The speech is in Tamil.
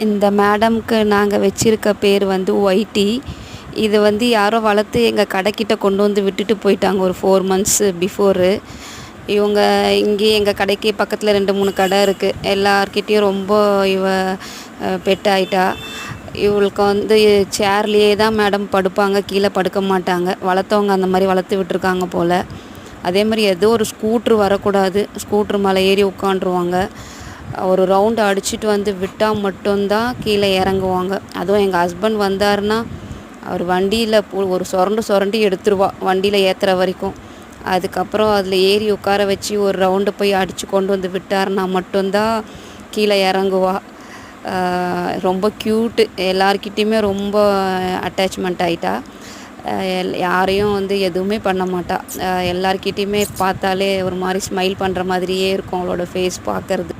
இந்த மேடம்க்கு நாங்க வச்சிருக்க பேர் வந்து ஒயிட்டி. இது வந்து யாரோ வளர்த்து எங்கள் கடைக்கிட்ட கொண்டு வந்து விட்டுட்டு போயிட்டாங்க ஒரு 4 மந்த்ஸ் பிஃபோரு. இவங்க இங்கேயே எங்கள் கடைக்கு பக்கத்தில் 2, 3 கடை இருக்குது. எல்லார்கிட்டேயும் ரொம்ப இவ பெட் ஆயிட்டா. இவளுக்கு வந்து சேர்லேயே தான் மேடம் படுப்பாங்க, கீழே படுக்க மாட்டாங்க. வளர்த்தவங்க அந்த மாதிரி வளர்த்து விட்டுருக்காங்க போல். அதே மாதிரி ஏதோ ஒரு ஸ்கூட்ரு வரக்கூடாது, ஸ்கூட்ரு மேலே ஏறி உட்காண்ட்ருவாங்க. ஒரு ரவுண்டு அடிச்சுட்டு வந்து விட்டால் மட்டும்தான் கீழே இறங்குவாங்க. அதுவும் எங்கள் ஹஸ்பண்ட் வந்தாருன்னா அவர் வண்டியில் ஒரு சுரண்டி எடுத்துருவா, வண்டியில் ஏற்றுற வரைக்கும். அதுக்கப்புறம் அதில் ஏறி உட்கார வச்சு ஒரு ரவுண்டு போய் அடித்து கொண்டு வந்து விட்டாருன்னா மட்டும்தான் கீழே இறங்குவா. ரொம்ப க்யூட்டு, எல்லார்கிட்டேயுமே ரொம்ப அட்டாச்மெண்ட் ஆகிட்டா. யாரையும் வந்து எதுவுமே பண்ண மாட்டா. எல்லார்கிட்டேயுமே பார்த்தாலே ஒரு மாதிரி ஸ்மைல் பண்ணுற மாதிரியே இருக்கும் அவளோட ஃபேஸ் பார்க்குறது.